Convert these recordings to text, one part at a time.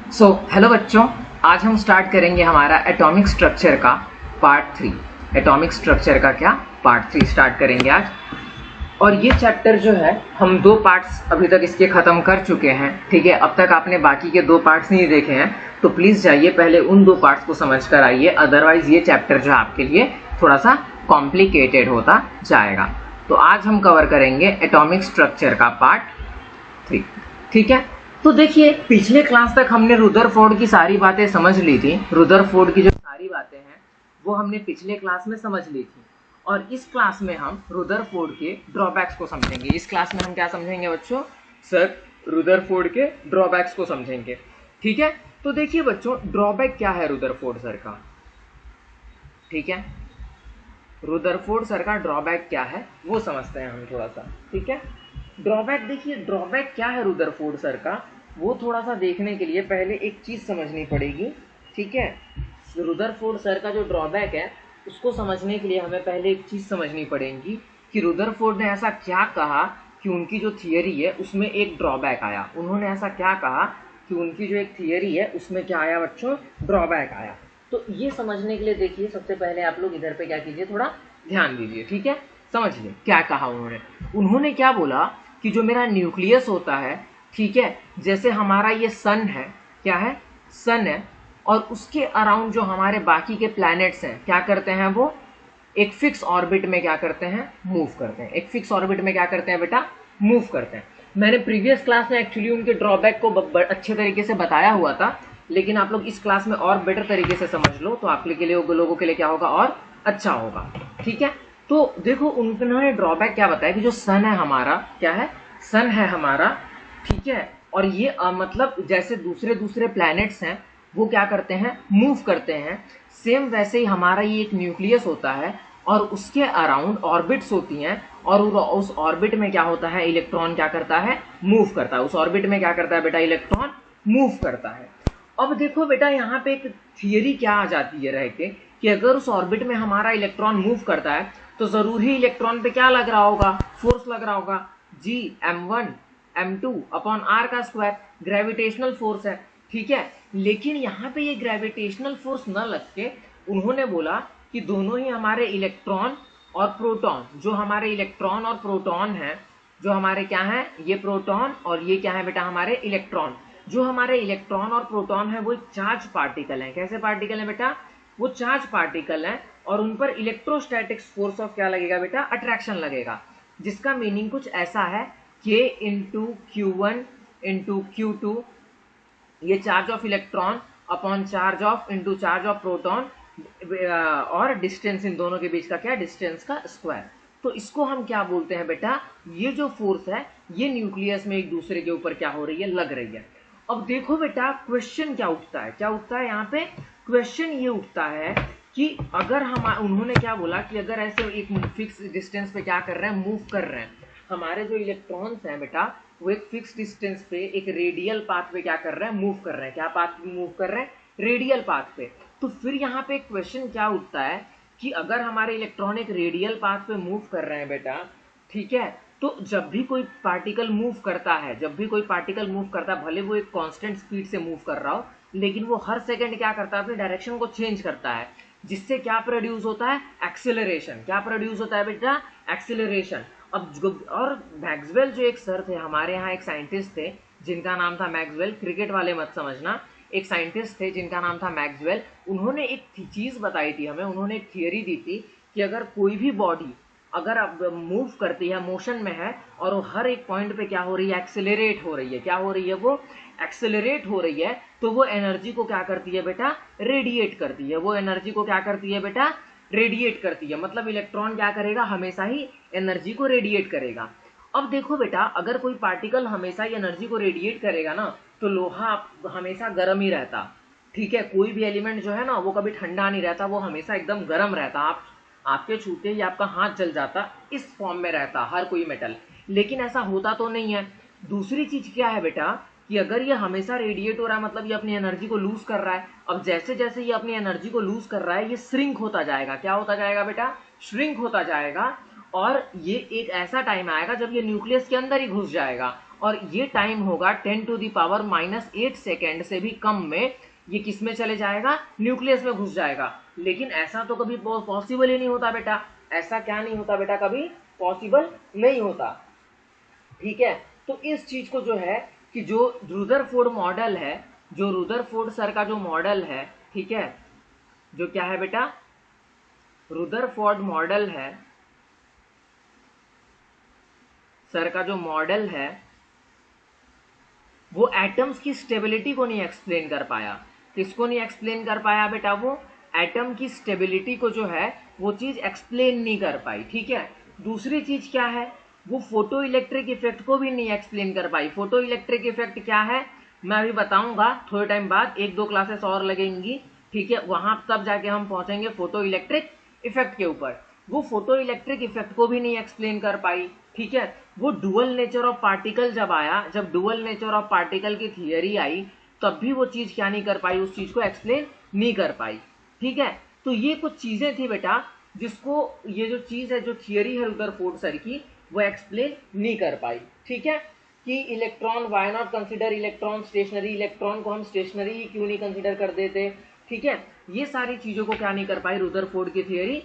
Hello बच्चों, आज हम स्टार्ट करेंगे हमारा एटॉमिक स्ट्रक्चर का पार्ट 3। एटॉमिक स्ट्रक्चर का क्या पार्ट 3 स्टार्ट करेंगे आज। और ये चैप्टर जो है हम 2 पार्ट्स अभी तक इसके ख़त्म कर चुके हैं। ठीक है, अब तक आपने बाकी के 2 पार्ट्स नहीं देखे हैं तो प्लीज़ जाइए पहले उन 2 पार्ट्स को समझ कर आइए, अदरवाइज ये चैप्टर जो है आपके लिए थोड़ा सा कॉम्प्लिकेटेड होता जाएगा। तो आज हम कवर करेंगे एटॉमिक स्ट्रक्चर का पार्ट 3। ठीक है, तो देखिए पिछले क्लास तक हमने रुदरफोर्ड की सारी बातें समझ ली थी। रुदरफोर्ड की जो सारी बातें हैं वो हमने पिछले क्लास में समझ ली थी, और इस क्लास में हम रुदरफोर्ड के ड्रॉबैक्स को समझेंगे। इस क्लास में हम क्या समझेंगे बच्चों? सर, रुदरफोर्ड के ड्रॉबैक्स को समझेंगे। ठीक है, तो देखिए बच्चों, ड्रॉबैक क्या है रुदरफोर्ड सर का? ठीक है, रुदरफोर्ड सर का ड्रॉबैक क्या है वो समझते हैं हम थोड़ा सा। ठीक है, ड्रॉबैक देखिए, ड्रॉबैक क्या है रुदरफोर्ड सर का वो थोड़ा सा देखने के लिए पहले एक चीज़ समझनी पड़ेगी। ठीक है, रुदरफोर्ड सर का जो ड्रॉबैक है उसको समझने के लिए हमें पहले एक चीज़ समझनी पड़ेगी कि रुदरफोर्ड ने ऐसा क्या कहा कि उनकी जो थियरी है उसमें एक ड्रॉबैक आया। उन्होंने ऐसा क्या कहा कि उनकी जो एक थियरी है उसमें क्या आया बच्चों? ड्रॉबैक आया। तो ये समझने के लिए देखिए सबसे पहले आप लोग इधर पे क्या कीजिए, थोड़ा ध्यान दीजिए। ठीक है, समझिए क्या कहा उन्होंने। उन्होंने क्या बोला कि जो मेरा न्यूक्लियस होता है, ठीक है, जैसे हमारा ये सन है, क्या है? सन है, और उसके अराउंड जो हमारे बाकी के प्लैनेट्स हैं क्या करते हैं? वो एक फिक्स ऑर्बिट में क्या करते हैं? मूव करते हैं। एक फिक्स ऑर्बिट में क्या करते हैं बेटा? मूव करते हैं। मैंने प्रीवियस क्लास में एक्चुअली उनके ड्रॉबैक को अच्छे तरीके से बताया हुआ था, लेकिन आप लोग इस क्लास में और बेटर तरीके से समझ लो तो आप लोगों के लिए क्या होगा? और अच्छा होगा। ठीक है, तो देखो उन्होंने ड्रॉबैक क्या बताया कि जो सन है हमारा, क्या है? सन है हमारा, ठीक है, और ये मतलब जैसे दूसरे दूसरे प्लैनेट्स हैं वो क्या करते हैं? मूव करते हैं। सेम वैसे ही हमारा ये एक न्यूक्लियस होता है और उसके अराउंड ऑर्बिट्स होती हैं, और उस ऑर्बिट में क्या होता है? इलेक्ट्रॉन क्या करता है? मूव करता है। उस ऑर्बिट में क्या करता है बेटा? इलेक्ट्रॉन मूव करता है। अब देखो बेटा, यहाँ पे एक थियरी क्या आ जाती है रह के कि अगर उस ऑर्बिट में हमारा इलेक्ट्रॉन मूव करता है तो जरूरी इलेक्ट्रॉन पे क्या लग रहा होगा? फोर्स लग रहा होगा, जी m1 m2 अपॉन r का स्क्वायर, ग्रेविटेशनल फोर्स है। ठीक है, लेकिन यहाँ पे ये ग्रेविटेशनल फोर्स न लग के उन्होंने बोला कि दोनों ही हमारे इलेक्ट्रॉन और प्रोटॉन, जो हमारे इलेक्ट्रॉन और प्रोटॉन है, जो हमारे क्या है? ये प्रोटॉन और ये क्या है बेटा? हमारे इलेक्ट्रॉन। जो हमारे इलेक्ट्रॉन और प्रोटॉन है वो एक चार्ज पार्टिकल है। कैसे पार्टिकल है बेटा? वो चार्ज पार्टिकल है, और उन पर इलेक्ट्रोस्टैटिक फोर्स ऑफ क्या लगेगा बेटा? अट्रैक्शन लगेगा, जिसका मीनिंग कुछ ऐसा है K into Q1 into Q2, ये charge of electron upon charge of into charge of proton, और डिस्टेंस इन दोनों के बीच का क्या? डिस्टेंस का स्क्वायर। तो इसको हम क्या बोलते हैं बेटा? ये जो फोर्स है ये न्यूक्लियस में एक दूसरे के ऊपर क्या हो रही है? लग रही है। अब देखो बेटा, क्वेश्चन क्या उठता है? क्या उठता है यहाँ पे? क्वेश्चन ये उठता है कि अगर हम, उन्होंने क्या बोला कि अगर ऐसे एक फिक्स डिस्टेंस पे क्या कर रहे हैं? मूव कर रहे हैं। हमारे जो इलेक्ट्रॉन्स हैं बेटा वो एक फिक्स डिस्टेंस पे एक रेडियल पाथ पे क्या कर रहे हैं? मूव कर रहे हैं। क्या पाथ पे मूव कर रहे हैं? रेडियल पाथ पे। तो फिर यहाँ पे क्वेश्चन क्या उठता है कि अगर हमारे इलेक्ट्रॉन एक रेडियल पाथ पे मूव कर रहे हैं बेटा, ठीक है, तो जब भी कोई पार्टिकल मूव करता है, जब भी कोई पार्टिकल मूव करता है, भले वो एक कांस्टेंट स्पीड से मूव कर रहा हो, लेकिन वो हर सेकंड क्या करता है? अपनी डायरेक्शन को चेंज करता है, जिससे क्या प्रोड्यूस होता है? एक्सेलरेशन। क्या प्रोड्यूस होता है बेटा? एक्सेलरेशन। अब और मैक्सवेल जो एक सर थे हमारे यहाँ, एक साइंटिस्ट थे जिनका नाम था मैक्सवेल, क्रिकेट वाले मत समझना, एक साइंटिस्ट थे जिनका नाम था मैक्सवेल। उन्होंने एक चीज बताई थी हमें, उन्होंने एक थियरी दी थी कि अगर कोई भी बॉडी अगर अब मूव करती है, मोशन में है, और वो हर एक पॉइंट पे क्या हो रही है? एक्सेलरेट हो रही है। क्या हो रही है? वो एक्सेलरेट हो रही है, तो वो एनर्जी को क्या करती है बेटा? रेडिएट करती है। वो एनर्जी को क्या करती है बेटा? रेडिएट करती है। मतलब इलेक्ट्रॉन क्या करेगा? हमेशा ही एनर्जी को रेडिएट करेगा। अब देखो बेटा, अगर कोई पार्टिकल हमेशा ही एनर्जी को रेडिएट करेगा ना, तो लोहा हमेशा गर्म ही रहता। ठीक है, कोई भी एलिमेंट जो है ना वो कभी ठंडा नहीं रहता, वो हमेशा एकदम गर्म रहता। आपके छूते ही आपका हाथ जल जाता, इस फॉर्म में रहता हर कोई मेटल। लेकिन ऐसा होता तो नहीं है। दूसरी चीज क्या है बेटा कि अगर ये हमेशा रेडिएट हो रहा है, मतलब ये अपनी एनर्जी को लूज कर रहा है। अब जैसे जैसे ये अपनी एनर्जी को लूज कर रहा है, ये श्रिंक होता जाएगा। क्या होता जाएगा बेटा? श्रिंक होता जाएगा। और ये एक ऐसा टाइम आएगा जब ये न्यूक्लियस के अंदर ही घुस जाएगा, और ये टाइम होगा 10⁻⁻8 सेकेंड से भी कम में ये किस में चले जाएगा, न्यूक्लियस में घुस जाएगा। लेकिन ऐसा तो कभी पॉसिबल ही नहीं होता बेटा, ऐसा क्या नहीं होता बेटा, कभी पॉसिबल नहीं होता। ठीक है, तो इस चीज को जो है कि जो रुदरफोर्ड मॉडल है, जो रुदरफोर्ड सर का जो मॉडल है, ठीक है, जो क्या है बेटा, रुदरफोर्ड मॉडल है सर का जो मॉडल है, वो एटम्स की स्टेबिलिटी को नहीं एक्सप्लेन कर पाया। किसको नहीं एक्सप्लेन कर पाया बेटा, वो एटम की स्टेबिलिटी को जो है वो चीज एक्सप्लेन नहीं कर पाई। ठीक है, दूसरी चीज क्या है, वो फोटो इलेक्ट्रिक इफेक्ट को भी नहीं एक्सप्लेन कर पाई। फोटो इलेक्ट्रिक इफेक्ट क्या है मैं अभी बताऊंगा, थोड़े टाइम बाद 1-2 क्लासेस और लगेंगी। ठीक है, वहां तब जाके हम पहुंचेंगे फोटो इलेक्ट्रिक इफेक्ट के ऊपर। वो फोटो इलेक्ट्रिक इफेक्ट को भी नहीं एक्सप्लेन कर पाई। ठीक है, वो डुअल नेचर ऑफ पार्टिकल जब आया, जब डुअल नेचर ऑफ पार्टिकल की थियरी आई, तब भी वो चीज क्या नहीं कर पाई, उस चीज को एक्सप्लेन नहीं कर पाई। ठीक है, तो ये कुछ चीजें थी बेटा जिसको, ये जो चीज है, जो थियरी है रुदरफोर्ड सर की, वो एक्सप्लेन नहीं कर पाई। ठीक है, कि electron, why not consider electron stationary, electron को हम स्टेशनरी ही क्यों नहीं कंसिडर कर देते। ठीक है, ये सारी चीजों को क्या नहीं कर पाई, रुदरफोर्ड की थियरी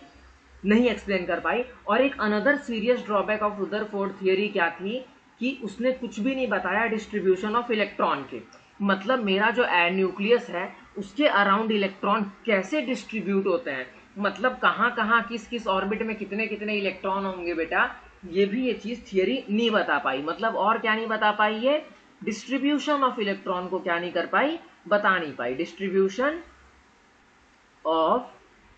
नहीं एक्सप्लेन कर पाई। और एक another serious drawback of Rutherford theory क्या थी कि उसने कुछ भी नहीं बताया डिस्ट्रीब्यूशन ऑफ इलेक्ट्रॉन के। मतलब मेरा जो न्यूक्लियस है उसके अराउंड इलेक्ट्रॉन कैसे डिस्ट्रीब्यूट होते हैं, मतलब कहाँ कहाँ किस किस ऑर्बिट में कितने कितने इलेक्ट्रॉन होंगे बेटा, ये भी ये चीज थियरी नहीं बता पाई। मतलब और क्या नहीं बता पाई, ये डिस्ट्रीब्यूशन ऑफ इलेक्ट्रॉन को क्या नहीं कर पाई, बता नहीं पाई। डिस्ट्रीब्यूशन ऑफ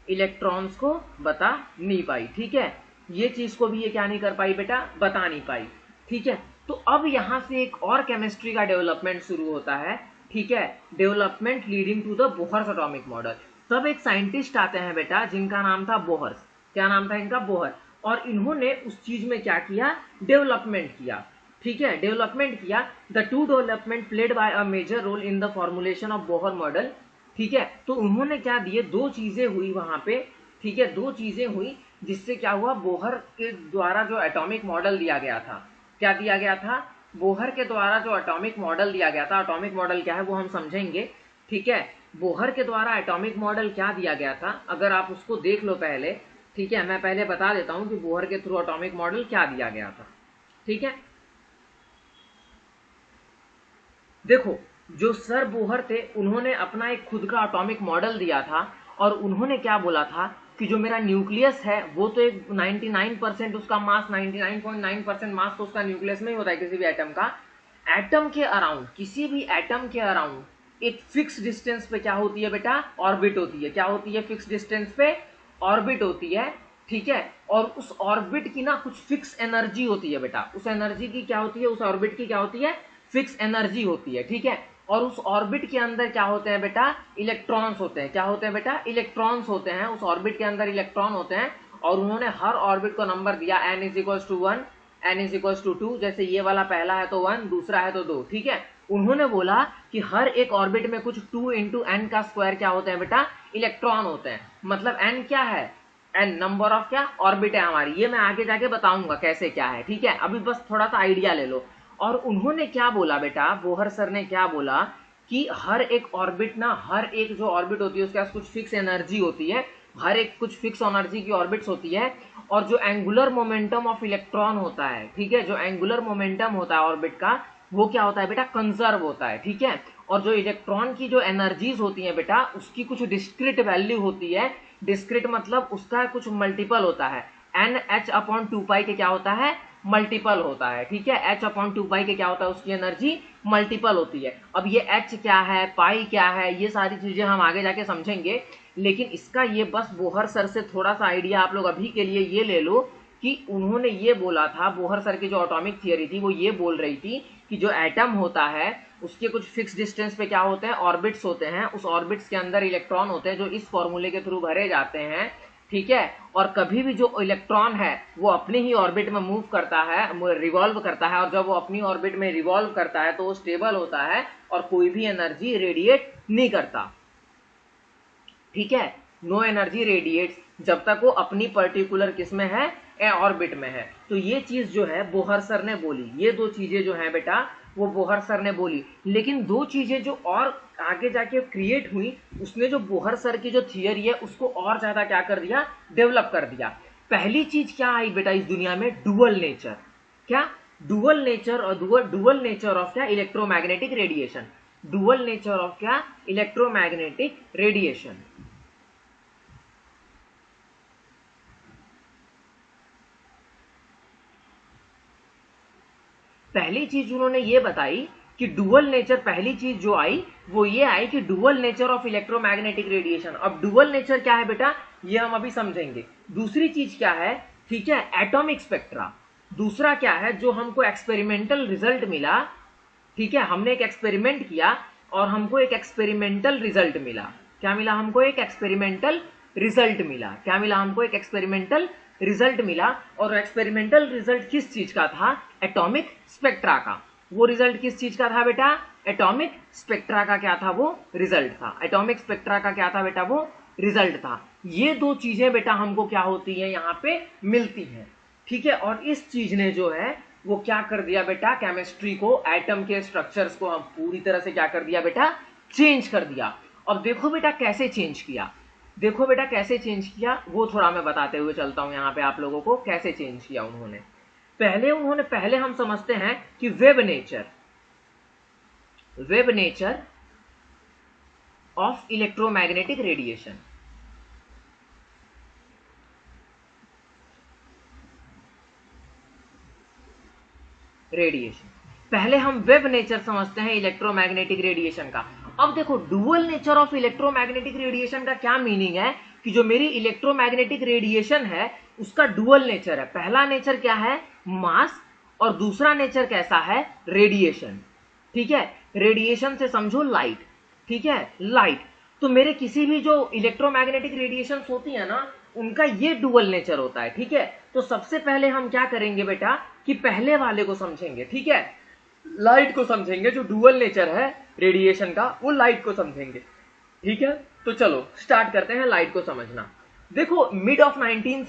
इलेक्ट्रॉन्स को बता नहीं पाई। ठीक है, ये चीज को भी ये क्या नहीं कर पाई बेटा, बता नहीं पाई। ठीक है, तो अब यहां से एक और केमिस्ट्री का डेवलपमेंट शुरू होता है। ठीक है, development leading to the Bohr's atomic model. तब एक साइंटिस्ट आते हैं बेटा जिनका नाम था बोहर्स। क्या नाम था इनका, बोहर। और इन्होंने उस चीज में क्या किया, डेवलपमेंट किया। ठीक है, डेवलपमेंट किया। The two development played by a major role in the formulation of Bohr model. ठीक है, तो उन्होंने क्या दिए, दो चीजें हुई वहां पे। ठीक है, दो चीजें हुई जिससे क्या हुआ, बोहर के द्वारा जो एटॉमिक मॉडल दिया गया था, क्या दिया गया था, बोहर के द्वारा जो एटॉमिक मॉडल दिया गया था। एटॉमिक मॉडल क्या है वो हम समझेंगे। ठीक है, बोहर के द्वारा एटॉमिक मॉडल क्या दिया गया था, अगर आप उसको देख लो पहले। ठीक है, मैं पहले बता देता हूं कि बोहर के थ्रू एटॉमिक मॉडल क्या दिया गया था। ठीक है, देखो जो सर बोहर थे उन्होंने अपना एक खुद का एटॉमिक मॉडल दिया था और उन्होंने क्या बोला था कि जो मेरा न्यूक्लियस है वो तो एक 99% उसका मास, 99.9% मास तो उसका न्यूक्लियस में ही होता है किसी भी एटम का। एटम के अराउंड, किसी भी एटम के अराउंड एक फिक्स डिस्टेंस पे क्या होती है बेटा, ऑर्बिट होती है। क्या होती है, फिक्स डिस्टेंस पे ऑर्बिट होती है। ठीक है, और उस ऑर्बिट की ना कुछ फिक्स एनर्जी होती है बेटा। उस एनर्जी की क्या होती है, उस ऑर्बिट की क्या होती है, फिक्स एनर्जी होती है। ठीक है, और उस ऑर्बिट के अंदर क्या होते हैं बेटा, इलेक्ट्रॉन्स होते हैं। क्या होते हैं बेटा, इलेक्ट्रॉन्स होते हैं। उस ऑर्बिट के अंदर इलेक्ट्रॉन होते हैं और उन्होंने हर ऑर्बिट को नंबर दिया, n = 1, n = 2। जैसे ये वाला पहला है तो 1, दूसरा है तो 2। ठीक है, उन्होंने बोला कि हर एक ऑर्बिट में कुछ 2 × n का स्क्वायर क्या होते हैं बेटा, इलेक्ट्रॉन होते हैं। मतलब n क्या है, n नंबर ऑफ क्या, ऑर्बिट है हमारी। ये मैं आगे जाके बताऊंगा कैसे क्या है। ठीक है, अभी बस थोड़ा सा आइडिया ले लो। और उन्होंने क्या बोला बेटा, बोहर सर ने क्या बोला कि हर एक ऑर्बिट ना, हर एक जो ऑर्बिट होती है उसके पास कुछ फिक्स एनर्जी होती है। हर एक कुछ फिक्स एनर्जी की ऑर्बिट्स होती है। और जो एंगुलर मोमेंटम ऑफ इलेक्ट्रॉन होता है, ठीक है, जो एंगुलर मोमेंटम होता है ऑर्बिट का, वो क्या होता है बेटा, कंजर्व होता है। ठीक है, और जो इलेक्ट्रॉन की जो एनर्जीज होती है बेटा, उसकी कुछ डिस्क्रीट वैल्यू होती है। डिस्क्रीट मतलब उसका कुछ मल्टीपल होता है। NH/2π के क्या होता है, मल्टीपल होता है। ठीक है, H/2π के क्या होता है, उसकी एनर्जी मल्टीपल होती है। अब ये H क्या है, पाई क्या है, ये सारी चीजें हम आगे जाके समझेंगे। लेकिन इसका ये बस बोहर सर से थोड़ा सा आइडिया आप लोग अभी के लिए ये ले लो कि उन्होंने ये बोला था, बोहर सर की जो एटॉमिक थियरी थी वो ये बोल रही थी कि जो एटम होता है उसके कुछ फिक्स डिस्टेंस पे क्या होते हैं, ऑर्बिट्स होते हैं। उस ऑर्बिट्स के अंदर इलेक्ट्रॉन होते हैं जो इस फॉर्मूले के थ्रू भरे जाते हैं। ठीक है, और कभी भी जो इलेक्ट्रॉन है वो अपनी ही ऑर्बिट में मूव करता है, रिवॉल्व करता है। और जब वो अपनी ऑर्बिट में रिवॉल्व करता है तो वो स्टेबल होता है और कोई भी एनर्जी रेडिएट नहीं करता। ठीक है, नो एनर्जी रेडिएट्स, जब तक वो अपनी पर्टिकुलर किस में है, ऑर्बिट में है। तो ये चीज जो है बोहर सर ने बोली, ये दो चीजें जो है बेटा वो बोहर सर ने बोली। लेकिन दो चीजें जो और आगे जाके क्रिएट हुई, उसने जो बोहर सर की जो थियरी है उसको और ज्यादा क्या कर दिया, डेवलप कर दिया। पहली चीज क्या आई बेटा इस दुनिया में, डुअल नेचर। क्या, डुअल नेचर, और डुअल नेचर ऑफ क्या, electromagnetic radiation. Dual nature of क्या, इलेक्ट्रोमैग्नेटिक रेडिएशन। पहली चीज उन्होंने ये बताई कि डुअल नेचर, पहली चीज जो आई वो ये आई कि dual nature of electromagnetic radiation. अब डुअल नेचर क्या है बेटा, ये हम अभी समझेंगे। दूसरी चीज क्या है, ठीक है, एटॉमिक स्पेक्ट्रा। दूसरा क्या है जो हमको एक्सपेरिमेंटल रिजल्ट मिला, ठीक है, हमने एक एक्सपेरिमेंट किया और हमको एक एक्सपेरिमेंटल रिजल्ट मिला। क्या मिला हमको, एक एक्सपेरिमेंटल रिजल्ट मिला। क्या मिला हमको, एक एक्सपेरिमेंटल रिजल्ट मिला। और एक्सपेरिमेंटल रिजल्ट किस चीज का था, एटॉमिक स्पेक्ट्रा का। वो रिजल्ट किस चीज का था बेटा, एटॉमिक स्पेक्ट्रा का क्या था, वो रिजल्ट था। एटॉमिक स्पेक्ट्रा का क्या था बेटा, वो रिजल्ट था। ये दो चीजें बेटा हमको क्या होती है, यहाँ पे मिलती हैं, ठीक है। और इस चीज ने जो है वो क्या कर दिया बेटा, केमिस्ट्री को, एटम के स्ट्रक्चर्स को हम पूरी तरह से क्या कर दिया बेटा, चेंज कर दिया। अब देखो बेटा कैसे चेंज किया, देखो बेटा कैसे चेंज किया, वो थोड़ा मैं बताते हुए चलता हूं यहाँ पे आप लोगों को कैसे चेंज किया उन्होंने। पहले हम समझते हैं कि wave nature of electromagnetic radiation. पहले हम वेव नेचर समझते हैं इलेक्ट्रोमैग्नेटिक रेडिएशन का। अब देखो dual nature of electromagnetic radiation का क्या मीनिंग है कि जो मेरी इलेक्ट्रोमैग्नेटिक रेडिएशन है उसका डुअल नेचर है। पहला नेचर क्या है, मास, और दूसरा नेचर कैसा है, रेडिएशन, ठीक है। रेडिएशन से समझो लाइट, ठीक है, लाइट। तो मेरे किसी भी जो इलेक्ट्रोमैग्नेटिक रेडिएशन होती है ना, उनका ये डुअल नेचर होता है, ठीक है। तो सबसे पहले हम क्या करेंगे बेटा कि पहले वाले को समझेंगे, ठीक है, लाइट को समझेंगे। जो डुअल नेचर है रेडिएशन का वो लाइट को समझेंगे, ठीक है। तो चलो स्टार्ट करते हैं लाइट को समझना। देखो मिड ऑफ 19th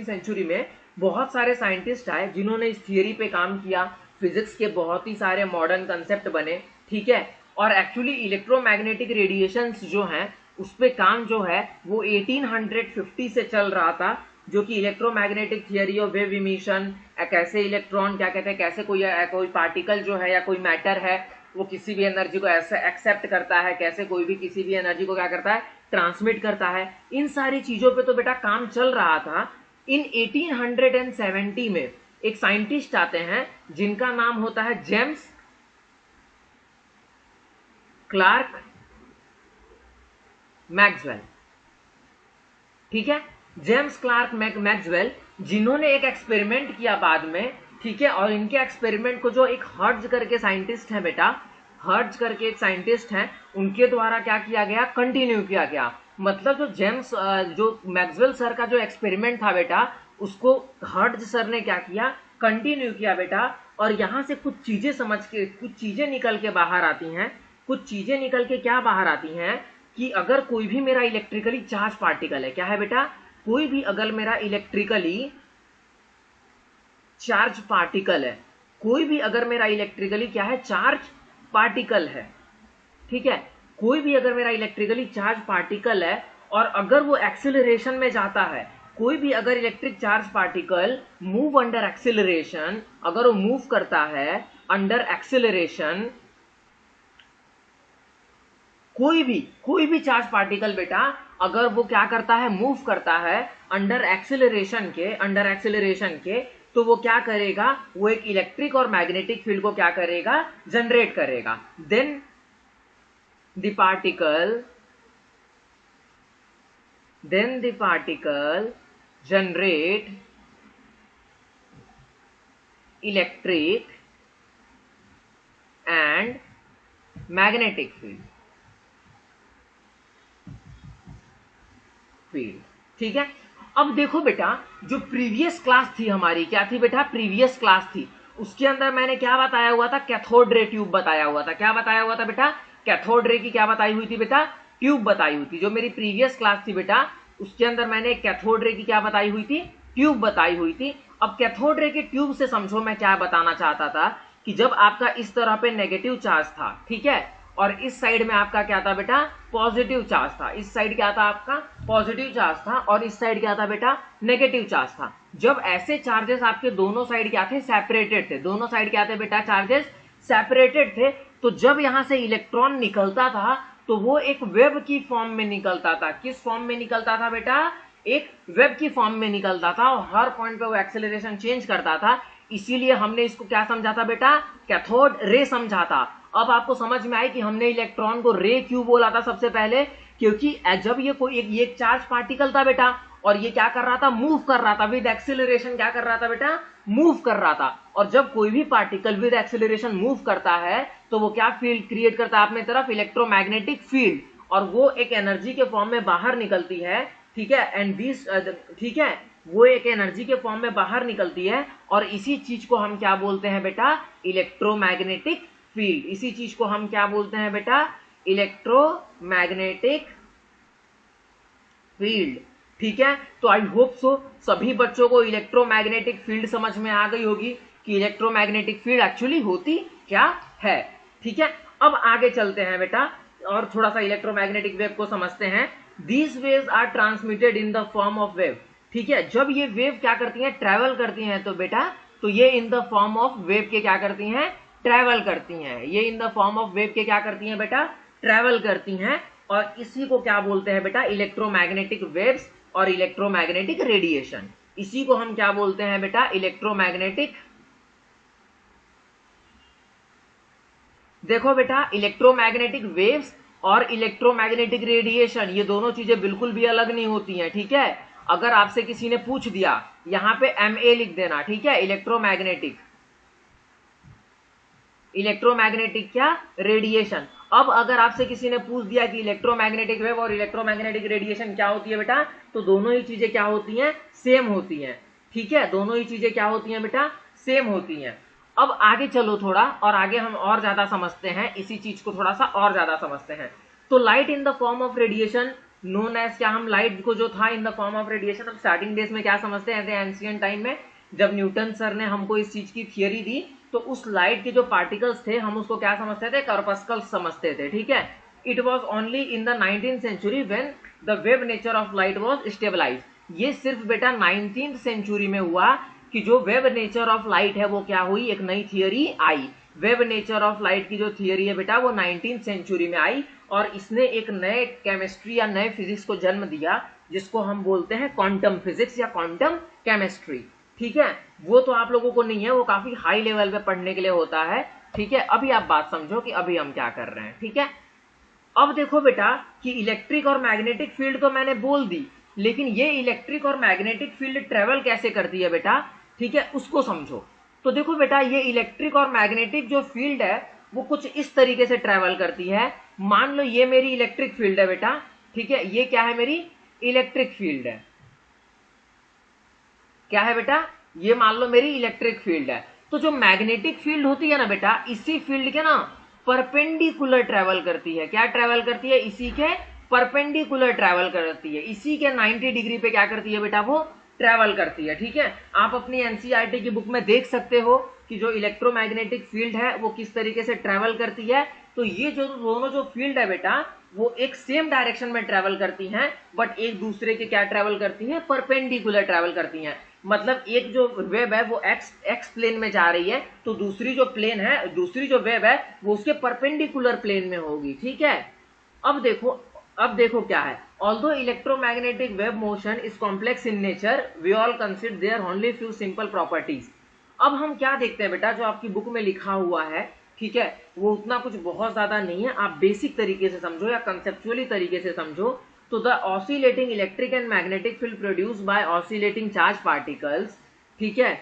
सेंचुरी में बहुत सारे साइंटिस्ट आए जिन्होंने इस थियरी पे काम किया। फिजिक्स के बहुत ही सारे मॉडर्न कंसेप्ट बने, ठीक है। और एक्चुअली इलेक्ट्रोमैग्नेटिक रेडिएशंस जो हैं उस पे काम जो है वो 1850 से चल रहा था, जो कि electromagnetic theory of wave emission, कैसे इलेक्ट्रॉन क्या कहते हैं, कैसे कोई पार्टिकल जो है या कोई मैटर है वो किसी भी एनर्जी को ऐसे एक्सेप्ट करता है, कैसे कोई भी किसी भी एनर्जी को क्या करता है, ट्रांसमिट करता है। इन सारी चीजों पे तो बेटा काम चल रहा था। इन 1870 में एक साइंटिस्ट आते हैं जिनका नाम होता है जेम्स क्लार्क मैक्सवेल, ठीक है। जेम्स क्लार्क मैक्सवेल, जिन्होंने एक एक्सपेरिमेंट किया बाद में, ठीक है। और इनके एक्सपेरिमेंट को जो एक हर्ट्ज करके साइंटिस्ट है बेटा, हर्ट्ज करके एक साइंटिस्ट हैं, उनके द्वारा क्या किया गया, कंटिन्यू किया गया। मतलब जो मैक्सवेल सर का जो एक्सपेरिमेंट था बेटा, उसको हर्ट्ज सर ने क्या किया, कंटिन्यू किया बेटा। और यहां से कुछ चीजें समझ के, कुछ चीजें निकल के बाहर आती हैं। कुछ चीजें निकल के क्या बाहर आती हैं कि अगर कोई भी मेरा इलेक्ट्रिकली चार्ज पार्टिकल है, क्या है बेटा, कोई भी अगर मेरा इलेक्ट्रिकली चार्ज पार्टिकल है, कोई भी अगर मेरा इलेक्ट्रिकली क्या है, चार्ज पार्टिकल है, ठीक है। कोई भी अगर मेरा इलेक्ट्रिकली चार्ज पार्टिकल है और अगर वो एक्सेलरेशन में जाता है, कोई भी अगर electric charge particle move under acceleration, अगर वो मूव करता है अंडर एक्सेलरेशन, कोई भी चार्ज पार्टिकल बेटा अगर वो क्या करता है, मूव करता है अंडर एक्सेलरेशन के, तो वो क्या करेगा, वो एक इलेक्ट्रिक और मैग्नेटिक फील्ड को क्या करेगा, जनरेट करेगा। Then the particle generate electric and magnetic field, ठीक है। अब देखो बेटा जो प्रीवियस क्लास थी हमारी, क्या थी बेटा, प्रीवियस क्लास थी, उसके अंदर मैंने क्या बताया हुआ था, कैथोड रे ट्यूब बताया हुआ था। क्या बताया हुआ था बेटा, कैथोड रे की क्या बताई हुई थी बेटा, ट्यूब बताई हुई थी। जो मेरी प्रीवियस क्लास थी बेटा उसके अंदर मैंने एक कैथोड रे की क्या बताई हुई थी, ट्यूब बताई हुई थी। अब कैथोड रे के ट्यूब से समझो मैं क्या बताना चाहता था कि जब आपका इस तरह पे नेगेटिव चार्ज था, ठीक है, और इस साइड में आपका क्या था बेटा, पॉजिटिव चार्ज था। इस साइड क्या था आपका पॉजिटिव चार्ज था और इस साइड क्या था बेटा, नेगेटिव चार्ज था। जब ऐसे चार्जेस आपके दोनों साइड क्या थे, सेपरेटेड थे, दोनों साइड क्या थे बेटा, चार्जेस सेपरेटेड थे, तो जब यहां से इलेक्ट्रॉन निकलता था तो वो एक वेव की फॉर्म में निकलता था। किस फॉर्म में निकलता था बेटा, एक वेब की फॉर्म में निकलता था और हर पॉइंट पे वो एक्सेलरेशन चेंज करता था। इसीलिए हमने इसको क्या समझा था बेटा, कैथोड रे समझा था। अब आपको समझ में आई कि हमने इलेक्ट्रॉन को रे क्यों बोला था सबसे पहले, क्योंकि जब ये कोई एक चार्ज पार्टिकल था बेटा और ये क्या कर रहा था, मूव कर रहा था विद एक्सेलरेशन, क्या कर रहा था बेटा, मूव कर रहा था। और जब कोई भी पार्टिकल विद एक्सेलरेशन मूव करता है तो वो क्या फील्ड क्रिएट करता है अपने तरफ, इलेक्ट्रोमैग्नेटिक फील्ड, और वो एक एनर्जी के फॉर्म में बाहर निकलती है, ठीक है, एंड दिस, ठीक है, वो एक एनर्जी के फॉर्म में बाहर निकलती है और इसी चीज को हम क्या बोलते हैं बेटा, इलेक्ट्रोमैग्नेटिक फील्ड। इसी चीज को हम क्या बोलते हैं बेटा, इलेक्ट्रोमैग्नेटिक फील्ड, ठीक है। तो आई होप सो सभी बच्चों को इलेक्ट्रोमैग्नेटिक फील्ड समझ में आ गई होगी कि इलेक्ट्रोमैग्नेटिक फील्ड एक्चुअली होती क्या है, ठीक है। अब आगे चलते हैं बेटा और थोड़ा सा इलेक्ट्रोमैग्नेटिक वेव को समझते हैं। These waves are transmitted in the form of wave, ठीक है। जब ये वेव क्या करती हैं, ट्रेवल करती हैं, तो बेटा तो ये इन द फॉर्म ऑफ वेव के क्या करती हैं, ट्रेवल करती हैं। ये इन द फॉर्म ऑफ वेव के क्या करती हैं बेटा, ट्रेवल करती हैं। और इसी को क्या बोलते हैं बेटा, इलेक्ट्रोमैग्नेटिक वेव्स और इलेक्ट्रोमैग्नेटिक रेडिएशन। इसी को हम क्या बोलते हैं बेटा, इलेक्ट्रोमैग्नेटिक। देखो बेटा, इलेक्ट्रोमैग्नेटिक वेव्स और इलेक्ट्रोमैग्नेटिक रेडिएशन ये दोनों चीजें बिल्कुल भी अलग नहीं होती हैं, ठीक है। अगर आपसे किसी ने पूछ दिया, यहां पे MA लिख देना, ठीक है, इलेक्ट्रोमैग्नेटिक, इलेक्ट्रोमैग्नेटिक क्या, रेडिएशन। अब अगर आपसे किसी ने पूछ दिया कि इलेक्ट्रोमैग्नेटिक वेव और इलेक्ट्रोमैग्नेटिक रेडिएशन क्या होती है बेटा, तो दोनों ही चीजें क्या होती हैं, सेम होती हैं, ठीक है। दोनों ही चीजें क्या होती हैं बेटा, सेम होती हैं। अब आगे चलो थोड़ा और आगे हम और ज्यादा समझते हैं, इसी चीज को थोड़ा सा और ज्यादा समझते हैं। तो light in the form of radiation known as, क्या हम लाइट को जो था in the form of radiation, अब स्टार्टिंग डेज में क्या समझते हैं, एंशिएंट टाइम में जब न्यूटन सर ने हमको इस चीज की थियरी दी तो उस लाइट के जो पार्टिकल्स थे हम उसको क्या समझते थे, कर्पस्कल्स समझते थे, ठीक है। It was only in the 19th century when the wave nature of light was stabilised. ये सिर्फ बेटा 19th सेंचुरी में हुआ कि जो वेब नेचर ऑफ लाइट है वो क्या हुई, एक नई theory I. Wave nature of light की जो थियरी है बेटा वो 19th सेंचुरी में आई और इसने एक नए केमिस्ट्री या नए फिजिक्स को जन्म दिया जिसको हम बोलते हैं क्वांटम फिजिक्स या क्वांटम केमिस्ट्री, ठीक है। वो तो आप लोगों को नहीं है, वो काफी हाई लेवल पे पढ़ने के लिए होता है, ठीक है। अभी आप बात समझो कि अभी हम क्या कर रहे हैं, ठीक है। अब देखो बेटा कि इलेक्ट्रिक और मैग्नेटिक फील्ड तो मैंने बोल दी, लेकिन ये इलेक्ट्रिक और मैग्नेटिक फील्ड ट्रेवल कैसे करती है बेटा, ठीक है, उसको समझो। तो देखो बेटा ये इलेक्ट्रिक और मैग्नेटिक जो फील्ड है वो कुछ इस तरीके से ट्रेवल करती है। मान लो ये मेरी इलेक्ट्रिक फील्ड है बेटा, ठीक है, ये क्या है, मेरी इलेक्ट्रिक फील्ड है, क्या है बेटा, ये मान लो मेरी इलेक्ट्रिक फील्ड है। तो जो मैग्नेटिक फील्ड होती है ना बेटा, इसी फील्ड के ना परपेंडिकुलर ट्रेवल करती है। क्या ट्रेवल करती है, इसी के परपेंडिकुलर ट्रेवल करती है, इसी के 90 डिग्री पे क्या करती है बेटा, वो ट्रेवल करती है, ठीक है। आप अपनी एनसीईआरटी की बुक में देख सकते हो कि जो इलेक्ट्रोमैग्नेटिक फील्ड है वो किस तरीके से ट्रेवल करती है। तो ये जो दोनों जो फील्ड है बेटा वो एक सेम डायरेक्शन में ट्रेवल करती हैं, बट एक दूसरे के क्या ट्रेवल करती हैं, परपेंडिकुलर ट्रेवल करती हैं। मतलब एक जो वेव है वो एक्स प्लेन में जा रही है, तो दूसरी जो प्लेन है, दूसरी जो वेव है वो उसके परपेंडिकुलर प्लेन में होगी, ठीक है। अब देखो क्या है, although electromagnetic wave motion is complex in nature, we all consider there only few simple properties. अब हम क्या देखते हैं बेटा, जो आपकी बुक में लिखा हुआ है, ठीक है, वो उतना कुछ बहुत ज्यादा नहीं है, आप बेसिक तरीके से समझो या कंसेप्चुअली तरीके से समझो। तो the oscillating electric and magnetic field produced by oscillating charge particles, ठीक है,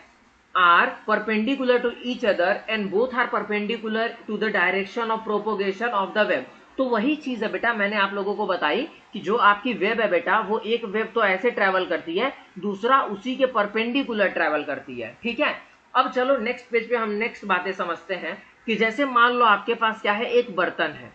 are perpendicular to each other and both are perpendicular to the direction of propagation of the wave. तो वही चीज है बेटा, मैंने आप लोगों को बताई कि जो आपकी वेव है बेटा वो एक वेव तो ऐसे ट्रेवल करती है, दूसरा उसी के परपेंडिकुलर ट्रेवल करती है, ठीक है। अब चलो नेक्स्ट पेज पे हम नेक्स्ट बातें समझते हैं कि जैसे मान लो आपके पास क्या है, एक बर्तन है,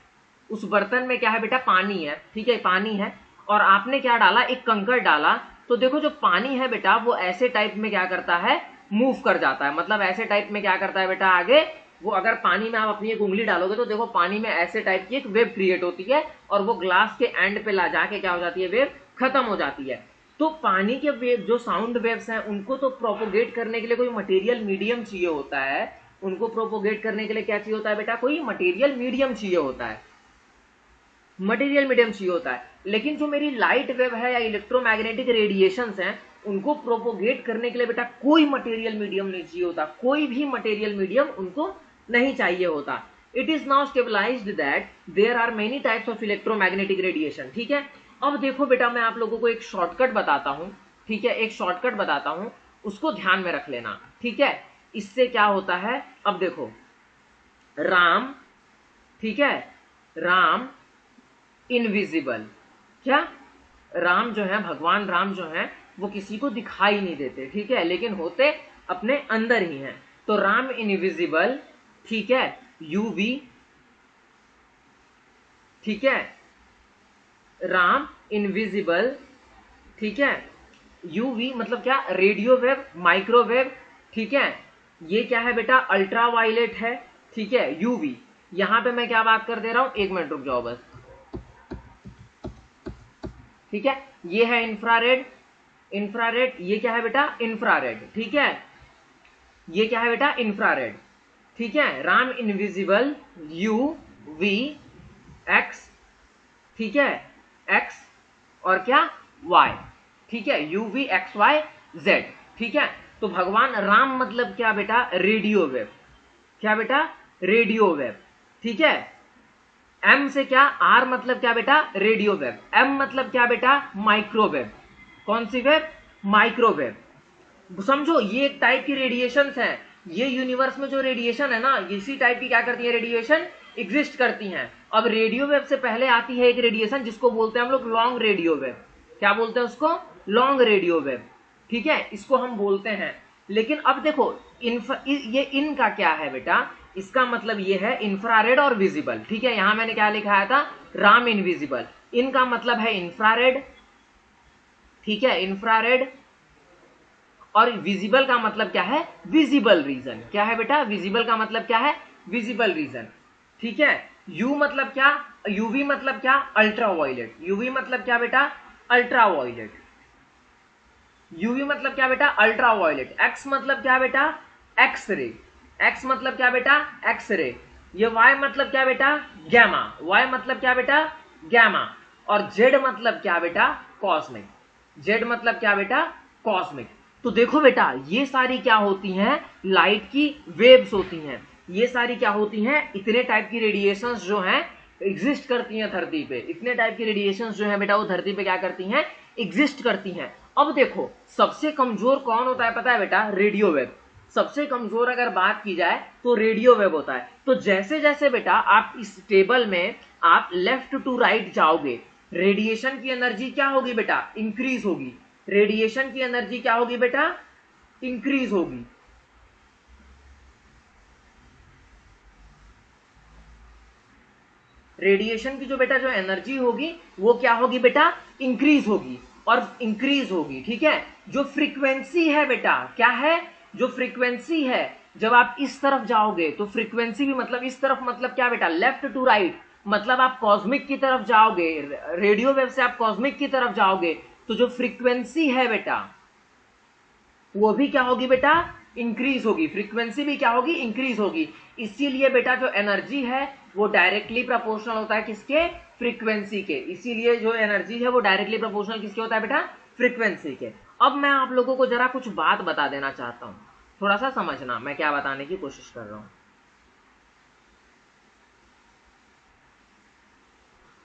उस बर्तन में क्या है बेटा, पानी है, ठीक है, पानी है। और आपने क्या डाला, एक कंकड़ डाला, तो देखो जो पानी है बेटा वो ऐसे टाइप में क्या करता है, मूव कर जाता है। मतलब ऐसे टाइप में क्या करता है बेटा आगे, वो अगर पानी में आप अपनी एक उंगली डालोगे तो देखो पानी में ऐसे टाइप की एक वेव क्रिएट होती है और वो ग्लास के एंड पे ला जाके क्या हो जाती है, वेव खत्म हो जाती है। तो पानी के वेव, जो साउंड वेव्स हैं, उनको तो प्रोपोगेट करने के लिए कोई मटेरियल मीडियम चाहिए होता है। उनको प्रोपोगेट करने के लिए क्या चाहिए होता है बेटा, कोई मटेरियल मीडियम चाहिए होता है, मटेरियल मीडियम चाहिए होता है। लेकिन जो मेरी लाइट वेव है या इलेक्ट्रोमैग्नेटिक रेडिएशंस हैं, उनको प्रोपोगेट करने के लिए बेटा कोई मटेरियल मीडियम नहीं चाहिए होता, कोई भी मटेरियल मीडियम उनको नहीं चाहिए होता। It is now stabilised that there are many types of electromagnetic radiation. ठीक है, अब देखो बेटा मैं आप लोगों को एक शॉर्टकट बताता हूं। ठीक है, एक शॉर्टकट बताता हूं, उसको ध्यान में रख लेना। ठीक है, इससे क्या होता है, अब देखो राम, ठीक है, राम इनविजिबल, क्या, राम जो है, भगवान राम जो है वो किसी को दिखाई नहीं देते, ठीक है, लेकिन होते अपने अंदर ही हैं। तो राम इनविजिबल, ठीक है, यूवी, ठीक है, राम इनविजिबल, ठीक है, यूवी मतलब क्या, रेडियो वेव, माइक्रोवेव, ठीक है, ये क्या है बेटा, अल्ट्रावायलेट है, ठीक है, यूवी। यहां पे मैं क्या बात कर दे रहा हूं, एक मिनट रुक जाओ बस। ठीक है, ये है इंफ्रारेड, इंफ्रारेड, ये क्या है बेटा, इंफ्रारेड, ठीक है, ये क्या है बेटा, इंफ्रारेड, ठीक है, राम इनविजिबल, यू वी एक्स, ठीक है, एक्स और क्या, वाई, ठीक है, U V X Y Z, ठीक है। तो भगवान राम मतलब क्या बेटा, रेडियो वेव, क्या बेटा, रेडियो वेव, ठीक है। एम से क्या, आर मतलब क्या बेटा, रेडियो वेव, एम मतलब क्या बेटा, माइक्रोवेव, कौन सी वेव, माइक्रोवेव। समझो ये एक टाइप की रेडिएशंस हैं, ये यूनिवर्स में जो रेडिएशन है ना, इसी टाइप की क्या करती है, रेडिएशन एग्जिस्ट करती हैं। अब रेडियो वेव से पहले आती है एक रेडिएशन जिसको बोलते हैं हम लोग लॉन्ग रेडियो वेव, क्या बोलते हैं उसको, लॉन्ग रेडियो वेव, ठीक है, इसको हम बोलते हैं। लेकिन अब देखो ये इनका क्या है बेटा, इसका मतलब ये है इंफ्रारेड और विजिबल, ठीक है, यहां मैंने क्या लिखाया था, राम इनविजिबल, इनका मतलब है इंफ्रारेड, ठीक है, इंफ्रारेड, और विजिबल का मतलब क्या है, विजिबल रीजन, क्या है बेटा, विजिबल का मतलब क्या है, विजिबल रीजन, ठीक है। यू मतलब क्या, यूवी मतलब क्या, अल्ट्रावायलेट, यूवी मतलब क्या बेटा, अल्ट्रावायलेट, यूवी मतलब क्या बेटा, अल्ट्रावायलेट। एक्स मतलब क्या बेटा, एक्स रे, एक्स मतलब क्या बेटा, एक्स रे। ये वाई मतलब क्या बेटा, गैमा, वाई मतलब क्या बेटा, गैमा। और जेड मतलब क्या बेटा, कॉस्मिक, जेड मतलब क्या बेटा, कॉस्मिक। तो देखो बेटा ये सारी क्या होती हैं, लाइट की वेव्स होती हैं, ये सारी क्या होती हैं, इतने टाइप की रेडिएशंस जो हैं एग्जिस्ट करती हैं धरती पे, इतने टाइप की रेडिएशंस जो हैं बेटा वो धरती पे क्या करती हैं, एग्जिस्ट करती हैं। अब देखो सबसे कमजोर कौन होता है पता है बेटा, रेडियो वेव। सबसे कमजोर अगर बात की जाए तो रेडियो वेव होता है। तो जैसे जैसे बेटा आप इस टेबल में आप लेफ्ट टू राइट जाओगे, रेडिएशन की एनर्जी क्या होगी बेटा, इंक्रीज होगी, रेडिएशन की एनर्जी क्या होगी बेटा, इंक्रीज होगी। रेडिएशन की जो बेटा जो एनर्जी होगी वो क्या होगी बेटा, इंक्रीज होगी और इंक्रीज होगी, ठीक है। जो फ्रीक्वेंसी है बेटा क्या है, जो फ्रीक्वेंसी है, जब आप इस तरफ जाओगे तो फ्रीक्वेंसी भी मतलब इस तरफ मतलब क्या बेटा, लेफ्ट टू राइट, मतलब आप कॉस्मिक की तरफ जाओगे, रेडियो वेव से आप कॉस्मिक की तरफ जाओगे, तो जो फ्रीक्वेंसी है बेटा वो भी क्या होगी बेटा, इंक्रीज होगी, फ्रीक्वेंसी भी क्या होगी, इंक्रीज होगी। इसीलिए बेटा जो एनर्जी है वो डायरेक्टली प्रोपोर्शनल होता है किसके, फ्रीक्वेंसी के। इसीलिए जो एनर्जी है वो डायरेक्टली प्रोपोर्शनल किसके होता है बेटा, फ्रीक्वेंसी के। अब मैं आप लोगों को जरा कुछ बात बता देना चाहता हूं, थोड़ा सा समझना मैं क्या बताने की कोशिश कर रहा हूं।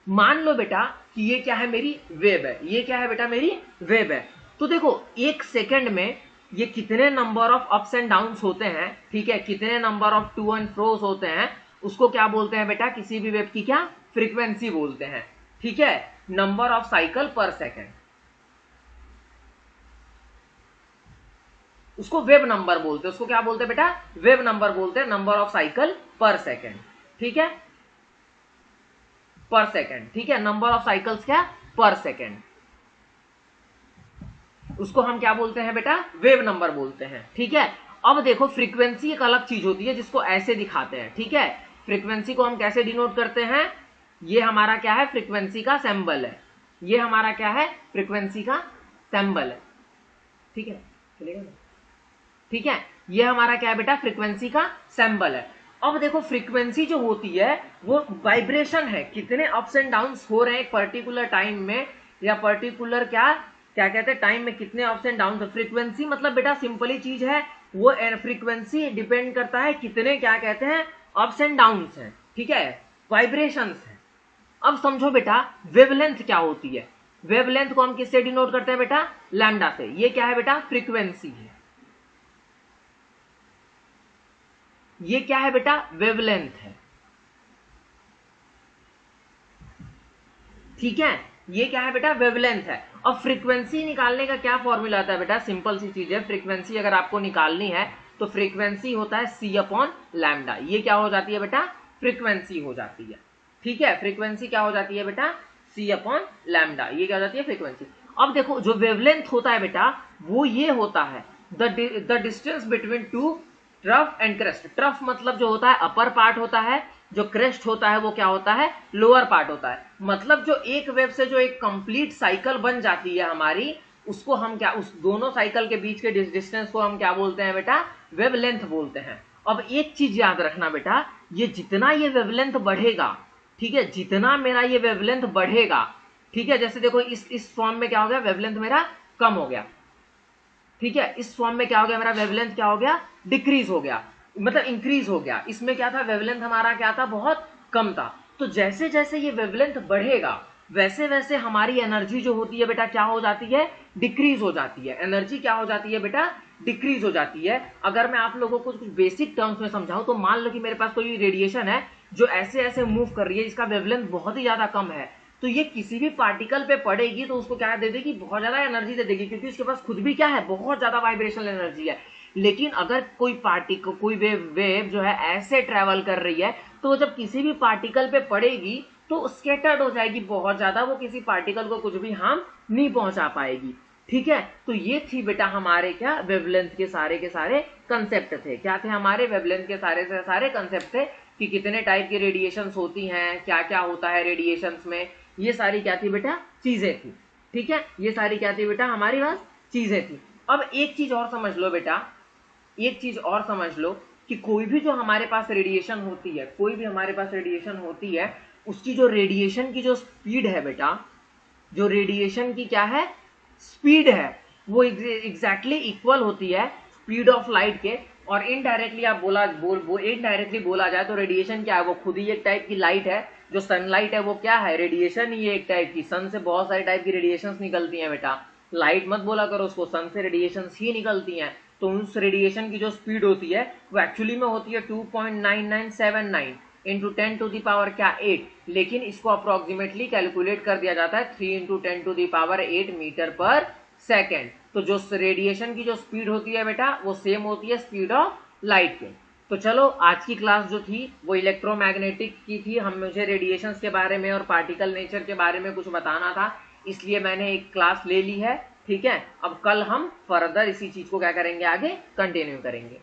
मान लो बेटा कि ये क्या है, मेरी वेव है, ये क्या है बेटा, मेरी वेव है। तो देखो एक सेकंड में ये कितने number of ups and downs होते हैं, ठीक है, कितने number of to and fros होते हैं, उसको क्या बोलते हैं बेटा, किसी भी वेव की क्या, फ्रीक्वेंसी बोलते हैं, ठीक है, नंबर ऑफ साइकिल पर सेकंड, उसको वेव नंबर बोलते हैं, उसको क्या बोलते हैं बेटा, वेव नंबर बोलते हैं, नंबर ऑफ साइकिल पर सेकंड, ठीक है। पर सेकेंड, ठीक है, नंबर ऑफ साइकिल्स क्या पर सेकेंड, उसको हम क्या बोलते हैं बेटा, वेव नंबर बोलते हैं, ठीक है। अब देखो फ्रीक्वेंसी एक अलग चीज होती है जिसको ऐसे दिखाते हैं, ठीक है, फ्रीक्वेंसी को हम कैसे डिनोट करते हैं, ये हमारा क्या है, फ्रीक्वेंसी का सिंबल है, ये हमारा क्या है, फ्रीक्वेंसी का सिंबल है, ठीक है, चलेगा ना, ठीक है, ये हमारा क्या है बेटा, फ्रीक्वेंसी का सिंबल है। अब देखो फ्रीक्वेंसी जो होती है वो वाइब्रेशन है, कितने अप्स एंड डाउन्स हो रहे हैं एक पर्टिकुलर टाइम में, या पर्टिकुलर क्या क्या कहते हैं टाइम में कितने अप्स एंड डाउन्स। फ्रीक्वेंसी मतलब बेटा सिंपली चीज है, वो फ्रीक्वेंसी डिपेंड करता है कितने क्या कहते हैं अप्स एंड डाउन्स हैं, ठीक है, वाइब्रेशंस है। अब समझो बेटा वेवलेंथ क्या होती है, वेवलेंथ को हम किससे डिनोट करते हैं बेटा, लैम्डा से, ये क्या है बेटा, फ्रीक्वेंसी है, ये क्या है बेटा, वेवलेंथ है, ठीक है, ये क्या है बेटा, वेवलेंथ है। अब फ्रीक्वेंसी निकालने का क्या फॉर्मूला आता है बेटा, सिंपल सी चीज है, फ्रीक्वेंसी अगर आपको निकालनी है तो फ्रीक्वेंसी होता है सी अपॉन लैम्डा, ये क्या हो जाती है बेटा, फ्रीक्वेंसी हो जाती है, ठीक है, फ्रीक्वेंसी क्या हो जाती है बेटा, सी अपॉन लैम्डा, ये क्या हो जाती है, फ्रीक्वेंसी। अब देखो जो वेवलेंथ होता है बेटा वो ये होता है the distance between two trough and crest. Trough मतलब जो होता है अपर पार्ट होता है, जो क्रेस्ट होता है वो क्या होता है, लोअर पार्ट होता है। मतलब जो एक वेव से जो एक कंप्लीट साइकिल बन जाती है हमारी, उसको हम क्या, उस दोनों साइकिल के बीच के डिस्टेंस को हम क्या बोलते हैं बेटा, वेवलेंथ बोलते हैं। अब एक चीज याद रखना बेटा, ये जितना ये वेवलेंथ बढ़ेगा, ठीक है, जितना मेरा ये वेवलेंथ बढ़ेगा, ठीक है, जैसे देखो इस फॉर्म में क्या हो गया, वेवलेंथ मेरा कम हो गया, ठीक है, इस फॉर्म में क्या हो गया, मेरा वेवलेंथ क्या हो गया, डिक्रीज हो गया, मतलब इंक्रीज हो गया। इसमें क्या था, वेवलेंथ हमारा क्या था, बहुत कम था। तो जैसे जैसे ये वेवलेंथ बढ़ेगा वैसे वैसे हमारी एनर्जी जो होती है बेटा क्या हो जाती है, डिक्रीज हो जाती है, एनर्जी क्या हो जाती है बेटा, डिक्रीज हो जाती है। अगर मैं आप लोगों को कुछ बेसिक टर्म्स में समझाऊं तो मान लो कि मेरे पास कोई रेडिएशन है जो ऐसे ऐसे मूव कर रही है, इसका वेवलेंथ बहुत ही ज्यादा कम है, तो ये किसी भी पार्टिकल पे पड़ेगी तो उसको क्या दे देगी, बहुत ज्यादा एनर्जी दे देगी, क्योंकि उसके पास खुद भी क्या है, बहुत ज्यादा वाइब्रेशनल एनर्जी है। लेकिन अगर कोई पार्टिकल, कोई वेव जो है ऐसे ट्रेवल कर रही है, तो जब किसी भी पार्टिकल पे पड़ेगी तो स्कैटर्ड हो जाएगी बहुत ज्यादा, वो किसी पार्टिकल को कुछ भी हार्म नहीं पहुंचा पाएगी, ठीक है। तो ये थी बेटा हमारे क्या, वेवलेंथ के सारे कंसेप्ट थे, क्या थे हमारे, वेवलेंथ के सारे कंसेप्ट थे कि कितने टाइप की रेडिएशंस होती हैं, क्या क्या होता है रेडिएशंस में, ये सारी क्या थी बेटा, चीजें थी, ठीक है, ये सारी क्या थी बेटा, हमारी पास चीजें थी। अब एक चीज और समझ लो बेटा, एक चीज और समझ लो कि कोई भी जो हमारे पास रेडिएशन होती है, कोई भी हमारे पास रेडिएशन होती है, उसकी जो रेडिएशन की जो स्पीड है बेटा, जो रेडिएशन की क्या है, स्पीड है, वो एग्जैक्टली इक्वल होती है स्पीड ऑफ लाइट के। और इनडायरेक्टली आप इनडायरेक्टली बोला जाए तो रेडिएशन क्या है, वो खुद ही एक टाइप की लाइट है, जो सनलाइट है वो क्या है, रेडिएशन ही है एक टाइप की। सन से बहुत सारी टाइप की रेडिएशंस निकलती हैं बेटा, लाइट मत बोला करो उसको, सन से रेडिएशंस ही निकलती हैं। तो उस रेडिएशन की जो स्पीड होती है वो एक्चुअली में होती है 2.9979 इंटू 10 टू दी पावर क्या 8, लेकिन इसको अप्रोक्सीमेटली कैलकुलेट कर दिया जाता है 3 into 10 to the power 8 metre पर सेकेंड। तो जो रेडिएशन की जो स्पीड होती है बेटा वो सेम होती है स्पीड ऑफ लाइट के। तो चलो आज की क्लास जो थी वो इलेक्ट्रोमैग्नेटिक की थी, मुझे रेडिएशंस के बारे में और पार्टिकल नेचर के बारे में कुछ बताना था, इसलिए मैंने एक क्लास ले ली है, ठीक है। अब कल हम फर्दर इसी चीज को क्या करेंगे, आगे कंटिन्यू करेंगे।